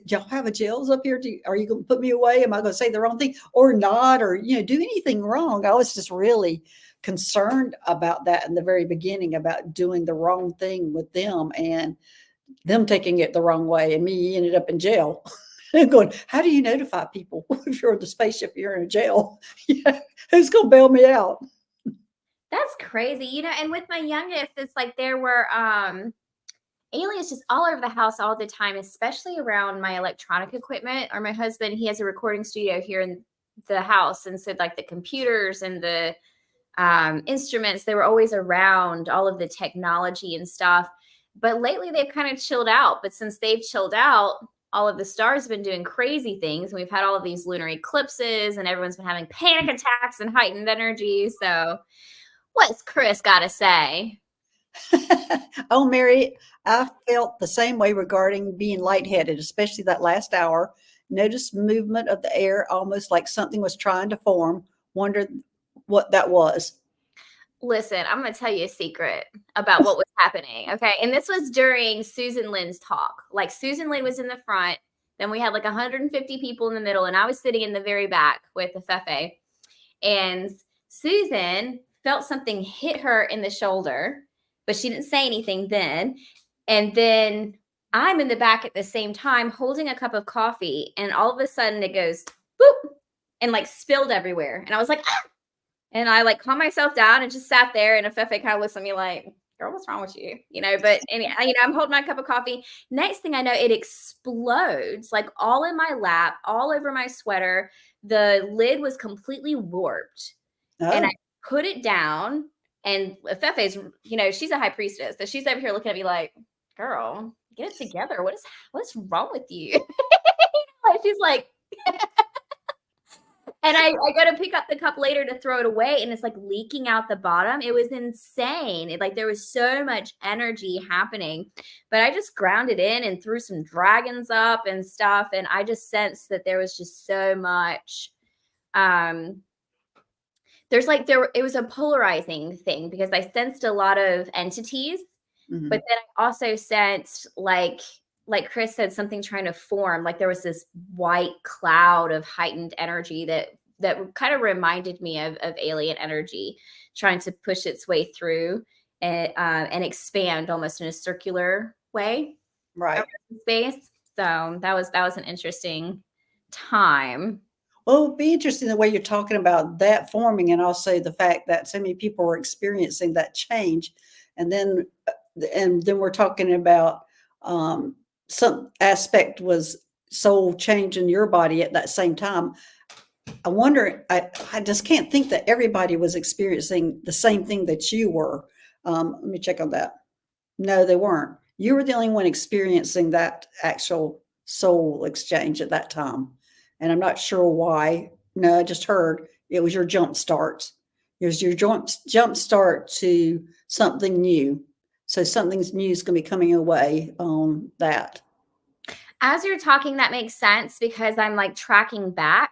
y'all have a jails up here? Are you going to put me away? Am I going to say the wrong thing or not? Or, do anything wrong? I was just really concerned about that in the very beginning about doing the wrong thing with them and them taking it the wrong way and me ended up in jail and going, how do you notify people if you're in the spaceship, you're in a jail? Who's going to bail me out? That's crazy. And with my youngest, it's like there were aliens just all over the house all the time, especially around my electronic equipment. Or my husband, he has a recording studio here in the house. And so like the computers and the instruments, they were always around, all of the technology and stuff. But lately they've kind of chilled out. But since they've chilled out, all of the stars have been doing crazy things. And we've had all of these lunar eclipses and everyone's been having panic attacks and heightened energy. So what's Chris got to say? Oh, Mary, I felt the same way regarding being lightheaded, especially that last hour. Noticed movement of the air almost like something was trying to form. Wondered what that was. Listen, I'm going to tell you a secret about what was happening. Okay. And this was during Susan Lynn's talk. Like Susan Lynn was in the front. Then we had like 150 people in the middle. And I was sitting in the very back with the Fefe. And Susan felt something hit her in the shoulder, but she didn't say anything then. And then I'm in the back at the same time holding a cup of coffee. And all of a sudden it goes boop and like spilled everywhere. And I was like, ah! And I like calmed myself down and just sat there. And Fefe kind of looks at me like, girl, what's wrong with you? But I'm holding my cup of coffee. Next thing I know, it explodes like all in my lap, all over my sweater. The lid was completely warped. And I Oh, put it down. And Fefe's, she's a high priestess. So she's over here looking at me like, girl, get it together. What's wrong with you? She's like, and I go to pick up the cup later to throw it away, and it's like leaking out the bottom. It was insane. Like there was so much energy happening, but I just ground it in and threw some dragons up and stuff. And I just sensed that there was just so much. It was a polarizing thing because I sensed a lot of entities, mhm. but then I also sensed like Chris said, something trying to form. Like there was this white cloud of heightened energy that kind of reminded me of alien energy trying to push its way through and expand almost in a circular way Right. around space. So that was an interesting time. Well, it'd be interesting the way you're talking about that forming and also the fact that so many people were experiencing that change. And then we're talking about some aspect was soul change in your body at that same time. I wonder, I just can't think that everybody was experiencing the same thing that you were. Let me check on that. No, they weren't. You were the only one experiencing that actual soul exchange at that time. And I'm not sure why. No, I just heard it was your jump start. It was your jump start to something new. So something new is going to be coming away on that. As you're talking, that makes sense because I'm like tracking back.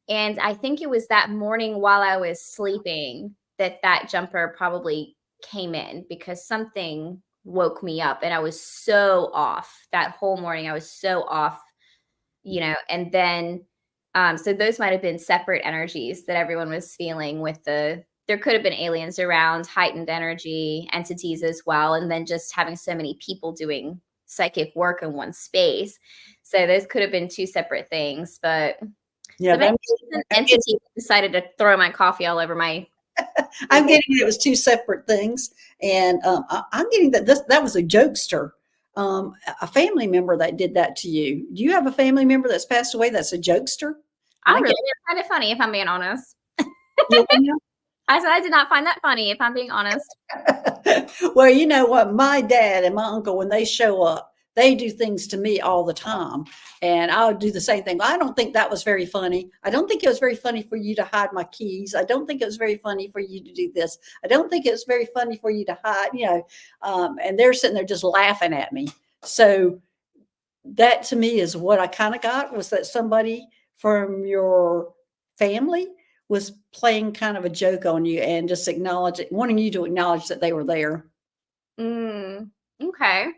And I think it was that morning while I was sleeping that jumper probably came in because something woke me up, and I was so off that whole morning. I was so off, and then so those might have been separate energies that everyone was feeling with there could have been aliens around, heightened energy, entities as well, and then just having so many people doing psychic work in one space. So those could have been two separate things, but Yeah, so maybe an entity decided to throw my coffee all over my. I'm getting it was two separate things, and I'm getting that that was a jokester, a family member that did that to you. Do you have a family member that's passed away that's a jokester? I really it's kind of funny, if I'm being honest. Yeah. I said I did not find that funny, if I'm being honest. Well, you know what? My dad and my uncle, when they show up, they do things to me all the time. And I would do the same thing. Well, I don't think that was very funny. I don't think it was very funny for you to hide my keys. I don't think it was very funny for you to do this. I don't think it was very funny for you to hide, and they're sitting there just laughing at me. So that to me is what I kind of got, was that somebody from your family was playing kind of a joke on you and just wanting you to acknowledge that they were there. Okay.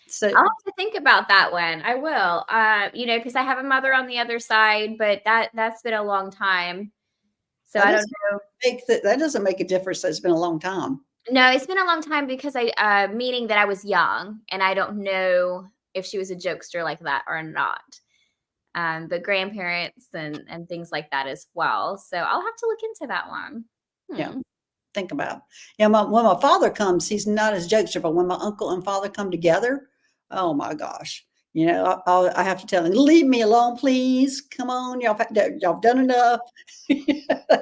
So I'll have to think about that one. I will, because I have a mother on the other side, but that's been a long time. So I don't know. That doesn't make a difference. It's been a long time. No, it's been a long time because meaning that I was young, and I don't know if she was a jokester like that or not. But grandparents and things like that as well. So I'll have to look into that one. Yeah. Think about it. Yeah, when my father comes, he's not as jokester, but when my uncle and father come together, oh my gosh. I have to tell him, leave me alone, please. Come on, y'all done enough. I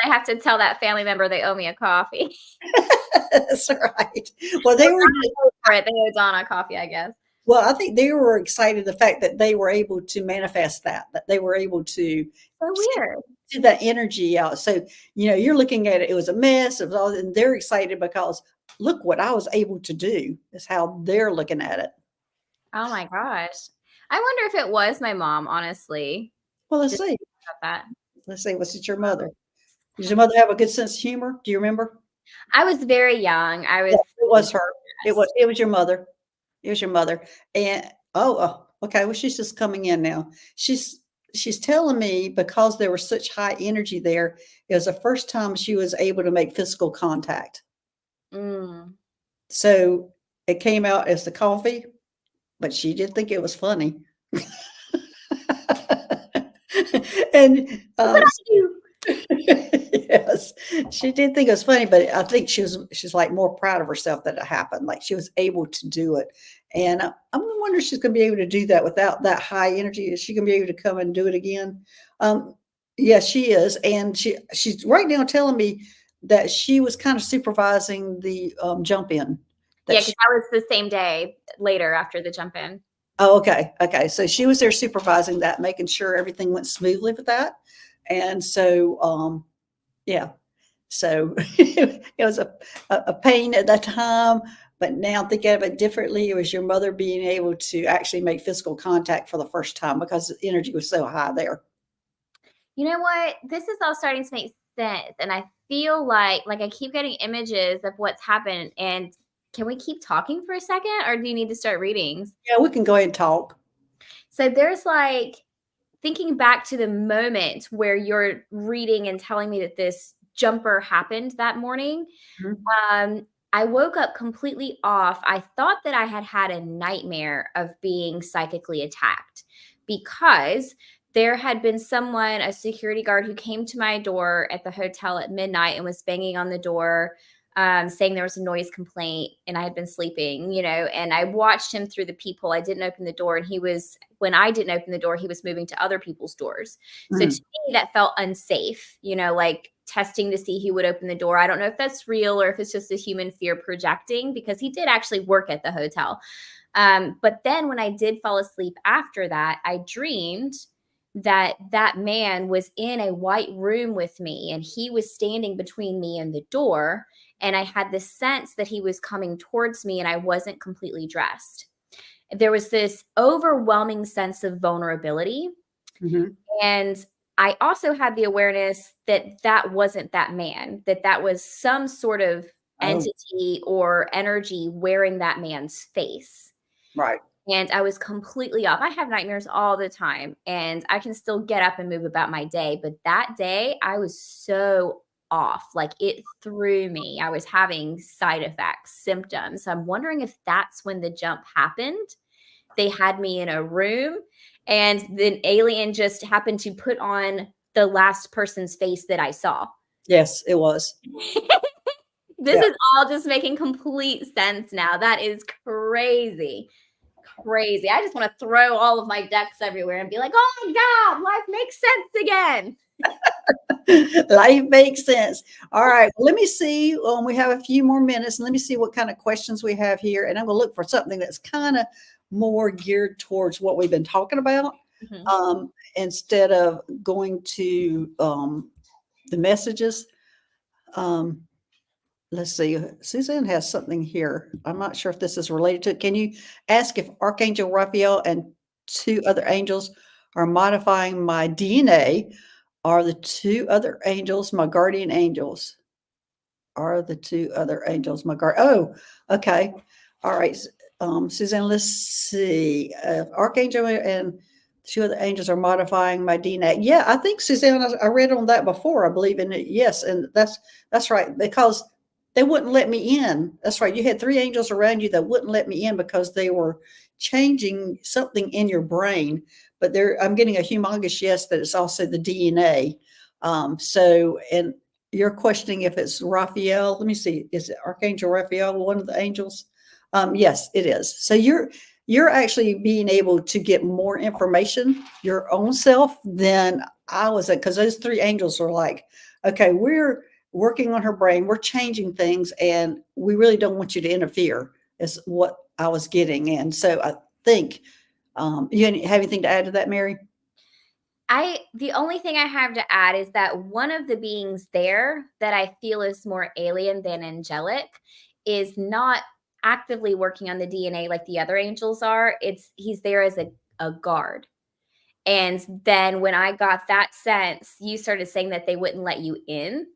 have to tell that family member they owe me a coffee. That's right. Well, they were for it. They owe Donna coffee, I guess. Well, I think they were excited the fact that they were able to manifest that they were able to so weird. See that energy out. So, you're looking at it, it was a mess. It was all, and they're excited because look what I was able to do, is how they're looking at it. Oh my gosh. I wonder if it was my mom, honestly. Well, let's see. About that. Let's see. Was it your mother? Did your mother have a good sense of humor? Do you remember? I was very young. It was her. It was your mother. It was your mother. And okay. Well, she's just coming in now. She's telling me, because there was such high energy there, it was the first time she was able to make physical contact. So it came out as the coffee, but she did think it was funny. And yes, she did think it was funny, but I think she's like more proud of herself that it happened. Like she was able to do it. And I'm wondering if she's going to be able to do that without that high energy. Is she going to be able to come and do it again? Yes, she is. And she's right now telling me that she was kind of supervising the jump in. Yeah, because that was the same day later after the jump in. Oh, okay. Okay. So she was there supervising that, making sure everything went smoothly with that. And so, yeah. So it was a pain at that time, but now thinking of it differently, it was your mother being able to actually make physical contact for the first time because the energy was so high there. You know what? This is all starting to make sense. And I feel like I keep getting images of what's happened. And can we keep talking for a second, or do you need to start readings? Yeah, we can go ahead and talk. So there's thinking back to the moment where you're reading and telling me that this jumper happened that morning. Mm-hmm. I woke up completely off. I thought that I had a nightmare of being psychically attacked, because there had been someone, a security guard, who came to my door at the hotel at midnight and was banging on the door, saying there was a noise complaint and I had been sleeping, and I watched him through the peephole. I didn't open the door, and when I didn't open the door, he was moving to other people's doors. Mm-hmm. So to me, that felt unsafe, like testing to see who would open the door. I don't know if that's real or if it's just a human fear projecting, because he did actually work at the hotel. But then when I did fall asleep after that, I dreamed that man was in a white room with me, and he was standing between me and the door. And I had this sense that he was coming towards me, and I wasn't completely dressed. There was this overwhelming sense of vulnerability. Mm-hmm. And I also had the awareness that wasn't that man, that was some sort of Oh, entity or energy wearing that man's face. right. And I was completely off. I have nightmares all the time, and I can still get up and move about my day. But that day, I was so off. Like it threw me. I was having side effects, symptoms. So I'm wondering if that's when the jump happened. They had me in a room, and the alien just happened to put on the last person's face that I saw. Yes, it was. This Yeah. is all just making complete sense now. That is crazy. Crazy. I just want to throw all of my decks everywhere and be like, oh my God, life makes sense again. Life makes sense. All right. Let me see. We have a few more minutes. Let me see what kind of questions we have here. And I'm going to look for something that's kind of more geared towards what we've been talking about, Mhm. instead of going to the messages. Um, let's see. Suzanne has something here. I'm not sure if this is related to it. Can you ask if Archangel Raphael and two other angels are modifying my DNA? Are the two other angels my guardian angels? Are the two other angels my guard? Oh, okay. All right. Suzanne, let's see. Archangel and two other angels are modifying my DNA. Yeah, I think Suzanne, I read on that before. I believe in it. Yes, and that's right, because they wouldn't let me in. That's right. You had three angels around you that wouldn't let me in because they were changing something in your brain. But I'm getting a humongous yes that it's also the DNA. And you're questioning if it's Raphael. Let me see. Is it Archangel Raphael, one of the angels? Yes, it is. So you're actually being able to get more information your own self than I was at, because those three angels are like, okay, we're working on her brain, we're changing things, and we really don't want you to interfere. Is what I was getting. And so I think you have anything to add to that, Mary? The only thing I have to add is that one of the beings there that I feel is more alien than angelic is not actively working on the DNA like the other angels are. He's there as a guard. And then when I got that sense, you started saying that they wouldn't let you in.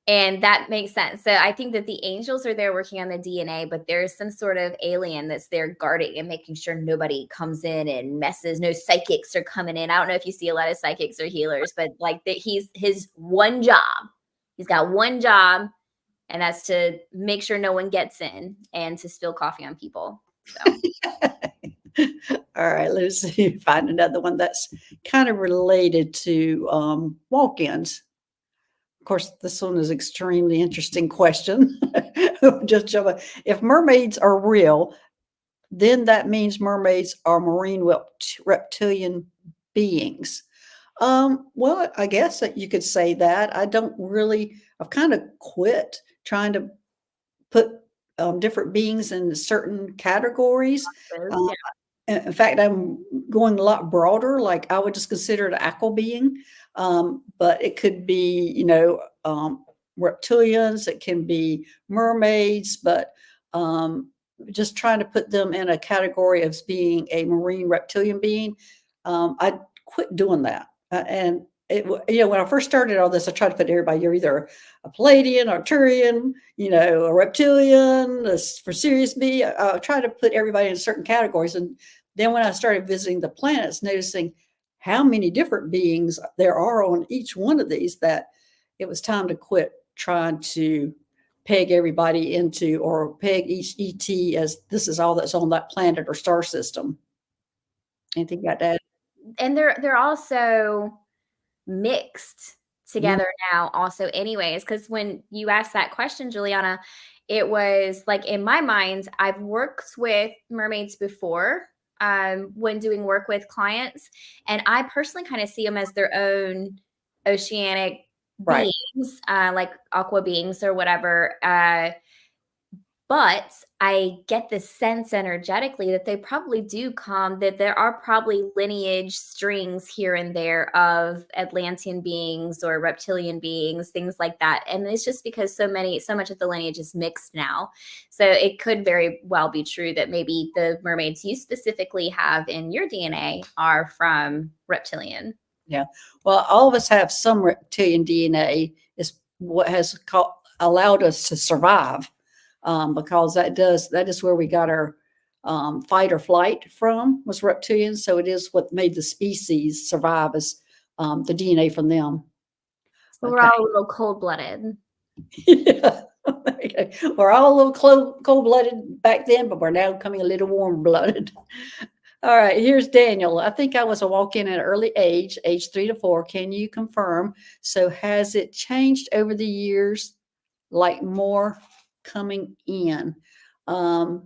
And that makes sense. So I think that the angels are there working on the DNA, but there's some sort of alien that's there guarding and making sure nobody comes in and messes. No psychics are coming in. I don't know if you see a lot of psychics or healers, but like that, he's his one job. He's got one job, and that's to make sure no one gets in and to spill coffee on people. So All right, let's see. Find another one that's kind of related to walk-ins. Of course, this one is extremely interesting question. Just jump in. If mermaids are real, then that means mermaids are marine reptilian beings. Well, I guess that you could say that. I've kind of quit trying to put different beings in certain categories. Uh, yeah. in fact, I'm going a lot broader. Like I would just consider it an aqua being, but it could be, reptilians. It can be mermaids, but just trying to put them in a category of being a marine reptilian being. I quit doing that, and when I first started all this, I tried to put everybody. You're either a Palladian, Arcturian, a reptilian, for Sirius B. I try to put everybody in certain categories. And then when I started visiting the planets, noticing how many different beings there are on each one of these, that it was time to quit trying to peg everybody into, or peg each ET as this is all that's on that planet or star system. Anything you got to add? And they're also mixed Mhm. together now also anyways, because when you asked that question, Juliana, it was like in my mind, I've worked with mermaids before, when doing work with clients, and I personally kind of see them as their own oceanic Right. beings, like aqua beings or whatever. But I get the sense energetically that they probably do come, that there are probably lineage strings here and there of Atlantean beings or reptilian beings, things like that. And it's just because so much of the lineage is mixed now. So it could very well be true that maybe the mermaids you specifically have in your DNA are from reptilian. Yeah. Well, all of us have some reptilian DNA. Is what has called allowed us to survive, because that is where we got our fight or flight from, was reptilians. So it is what made the species survive, is the DNA from them. So we're Okay. all a little cold-blooded. Yeah. Okay. We're all a little cold-blooded back then, but we're now becoming a little warm-blooded. All right, here's Daniel. I think I was a walk-in at an early age 3 to 4. Can you confirm? So has it changed over the years, like more coming in? Let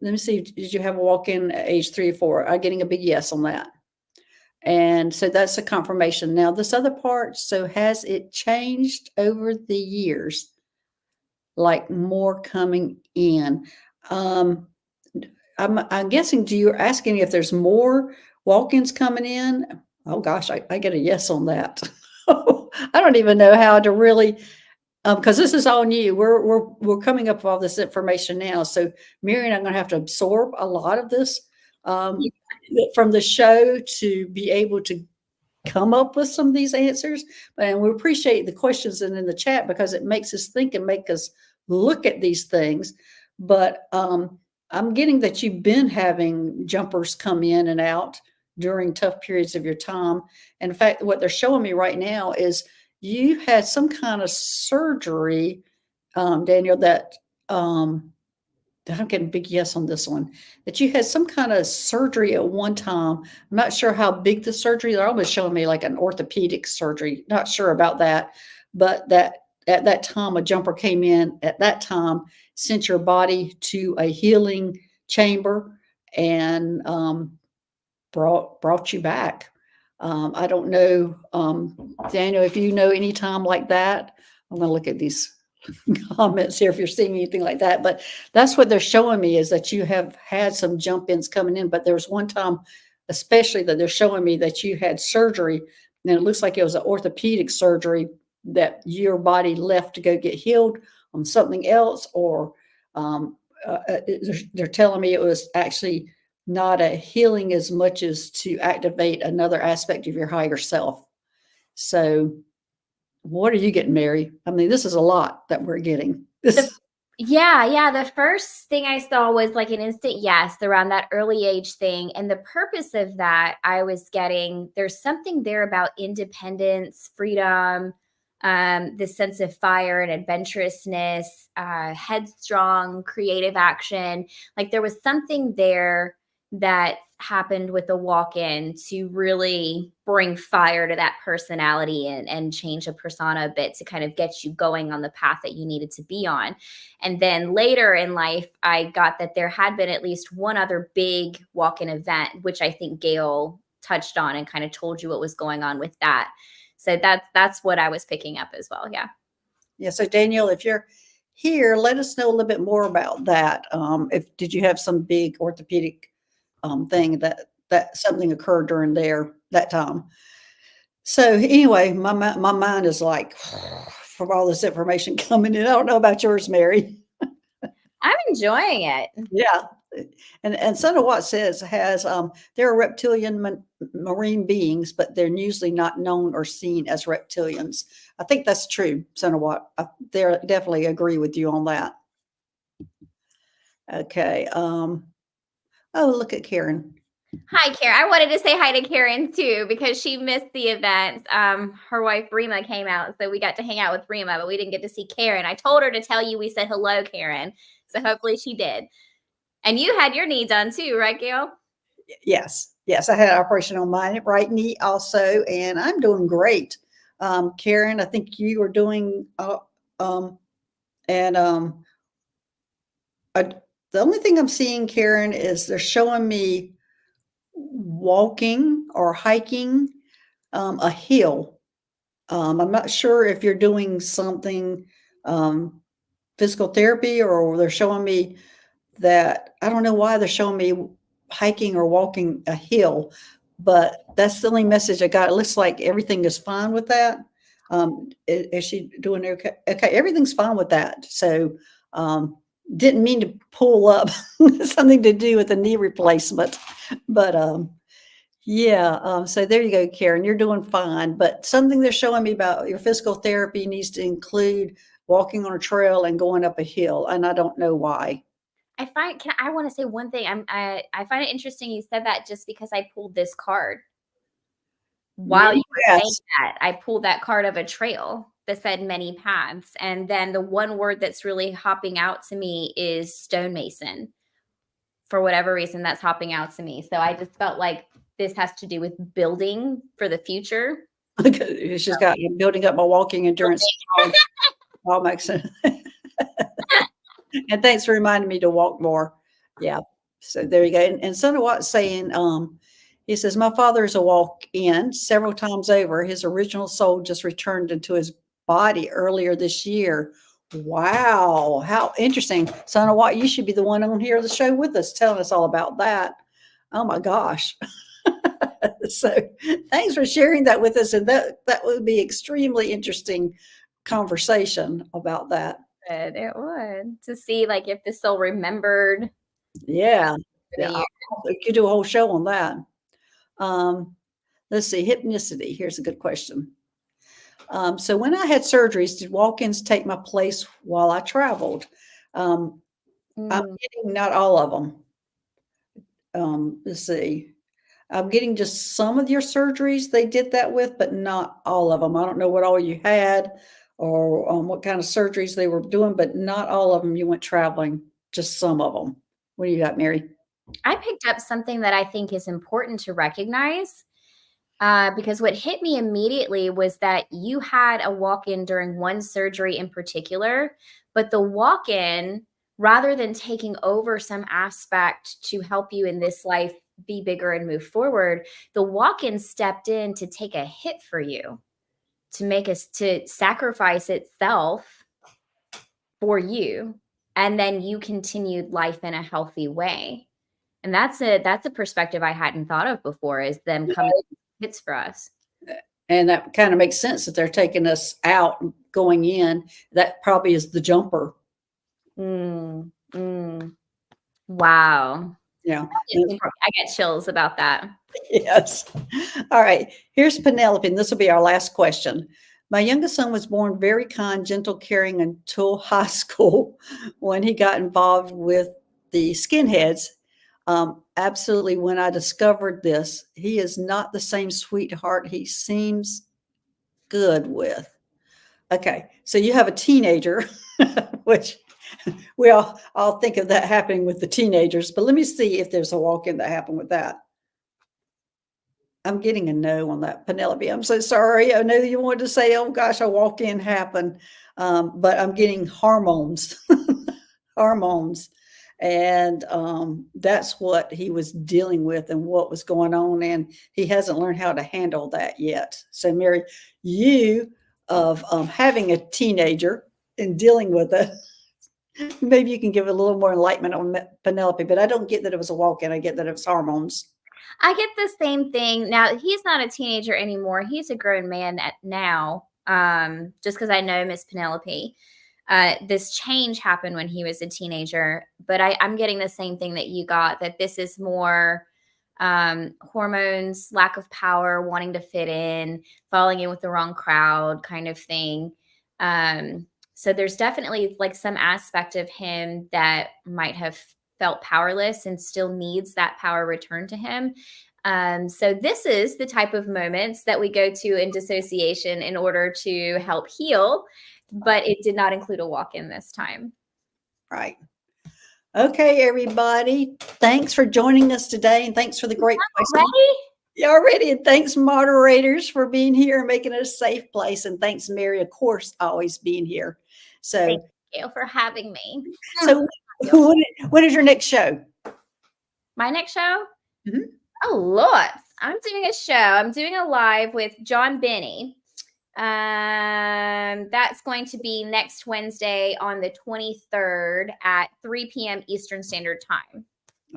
me see. Did you have a walk-in at age 3 or 4? I'm getting a big yes on that. And so that's a confirmation. Now, this other part, so has it changed over the years, like more coming in? I'm guessing, you're asking if there's more walk-ins coming in? Oh gosh, I get a yes on that. I don't even know how to really, because this is all new. We're coming up with all this information now. So Mary and I'm going to have to absorb a lot of this from the show to be able to come up with some of these answers. And we appreciate the questions and in the chat, because it makes us think and make us look at these things. But I'm getting that you've been having jumpers come in and out during tough periods of your time. And in fact, what they're showing me right now is you had some kind of surgery, Daniel, that I'm getting a big yes on this one, that you had some kind of surgery at one time. I'm not sure how big the surgery, they're almost showing me like an orthopedic surgery. Not sure about that, but that at that time, a jumper came in at that time, sent your body to a healing chamber, and brought you back. I don't know, Daniel, if you know any time like that. I'm going to look at these comments here if you're seeing anything like that, but that's what they're showing me, is that you have had some jump ins coming in. But there was one time especially that they're showing me that you had surgery, and it looks like it was an orthopedic surgery, that your body left to go get healed on something else, or they're telling me it was actually not a healing as much as to activate another aspect of your higher self. So what are you getting, Mary? I mean, this is a lot that we're getting. Yeah. The first thing I saw was like an instant yes around that early age thing. And the purpose of that, I was getting, there's something there about independence, freedom, this sense of fire and adventurousness, headstrong, creative action. Like there was something there that happened with the walk-in to really bring fire to that personality and change a persona a bit to kind of get you going on the path that you needed to be on. And then later in life, I got that there had been at least one other big walk-in event, which I think Gail touched on and kind of told you what was going on with that. So that's what I was picking up as well. Yeah. Yeah. So Daniel, if you're here, let us know a little bit more about that. If did you have some big orthopedic thing that something occurred during that time? So anyway, my mind is like from all this information coming in. I don't know about yours, Mary. I'm enjoying it. Yeah. And Son of What says there are reptilian marine beings, but they're usually not known or seen as reptilians. I think that's true, Son of What. I definitely agree with you on that. Okay. Oh, look at Karen. Hi, Karen. I wanted to say hi to Karen too because she missed the event. Her wife Rima came out, so we got to hang out with Rima, but we didn't get to see Karen. I told her to tell you we said hello, Karen. So hopefully she did. And you had your knee done too, right, Gail? Yes. I had an operation on my right knee also, and I'm doing great. Karen, I think you are doing, the only thing I'm seeing, Karen, is they're showing me walking or hiking a hill. I'm not sure if you're doing something physical therapy, or they're showing me that, I don't know why they're showing me hiking or walking a hill, but that's the only message I got. It looks like everything is fine with that. Is she doing okay? Okay, everything's fine with that. So didn't mean to pull up something to do with the knee replacement, but yeah. So there you go, Karen. You're doing fine. But something they're showing me about your physical therapy needs to include walking on a trail and going up a hill, and I don't know why. I want to say one thing. I find it interesting you said that just because I pulled this card while you were saying Yes. that. I pulled that card of a trail that said many paths. And then the one word that's really hopping out to me is stonemason. For whatever reason, that's hopping out to me. So I just felt like this has to do with building for the future. She's got building up my walking endurance. All makes sense. And thanks for reminding me to walk more. Yeah. So there you go. And Son of Watt's saying, he says, my father is a walk-in several times over. His original soul just returned into his body earlier this year. Wow. How interesting. Son of Watt, you should be the one on here on the show with us, telling us all about that. Oh my gosh. So thanks for sharing that with us. And that would be extremely interesting conversation about that. It would, to see like if the soul remembered. Yeah. The Yeah. year. We could do a whole show on that. Let's see, hypnicity. Here's a good question. So when I had surgeries, did walk-ins take my place while I traveled? I'm getting not all of them. Let's see. I'm getting just some of your surgeries they did that with, but not all of them. I don't know what all you had or what kind of surgeries they were doing, but not all of them you went traveling, just some of them. What do you got, Mary? I picked up something that I think is important to recognize, because what hit me immediately was that you had a walk-in during one surgery in particular, but the walk-in, rather than taking over some aspect to help you in this life be bigger and move forward, the walk-in stepped in to take a hit for you, to make us to sacrifice itself for you, and then you continued life in a healthy way. And that's a perspective I hadn't thought of before, is them coming hits for us. And that kind of makes sense that they're taking us out and going in. That probably is the jumper. Wow. Yeah. I get chills about that. Yes. All right. Here's Penelope, and this will be our last question. My youngest son was born very kind, gentle, caring until high school when he got involved with the skinheads. Absolutely, when I discovered this, he is not the same sweetheart he seems good with. Okay, so you have a teenager, which we all think of that happening with the teenagers, but let me see if there's a walk-in that happened with that. I'm getting a no on that, Penelope. I'm so sorry. I know you wanted to say, oh gosh, a walk-in happened, but I'm getting hormones, hormones. And that's what he was dealing with and what was going on. And he hasn't learned how to handle that yet. So, Mary, you of having a teenager and dealing with it, maybe you can give a little more enlightenment on Penelope, but I don't get that it was a walk-in. I get that it was hormones. I get the same thing. Now, he's not a teenager anymore. He's a grown man now, just because I know Miss Penelope. This change happened when he was a teenager, but I'm getting the same thing that you got, that this is more hormones, lack of power, wanting to fit in, falling in with the wrong crowd kind of thing. So there's definitely like some aspect of him that might have felt powerless and still needs that power returned to him. So this is the type of moments that we go to in dissociation in order to help heal, but it did not include a walk-in this time. Right. Okay, everybody. Thanks for joining us today, and thanks for the great questions. Y'all ready? And thanks, moderators, for being here and making it a safe place. And thanks, Mary, of course, always being here. So thank you for having me. So when is your next show? My next show? Mm-hmm. Oh, Lord. I'm doing a show. I'm doing a live with John Benny. That's going to be next Wednesday on the 23rd at 3 p.m. Eastern Standard Time.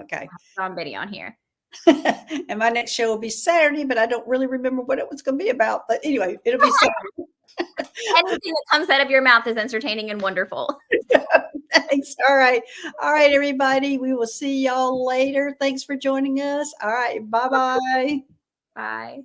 Okay. John Benny on here. And my next show will be Saturday, but I don't really remember what it was going to be about. But anyway, it'll be Saturday. Anything that comes out of your mouth is entertaining and wonderful. Thanks. All right. All right, everybody. We will see y'all later. Thanks for joining us. All right. Bye-bye. Bye.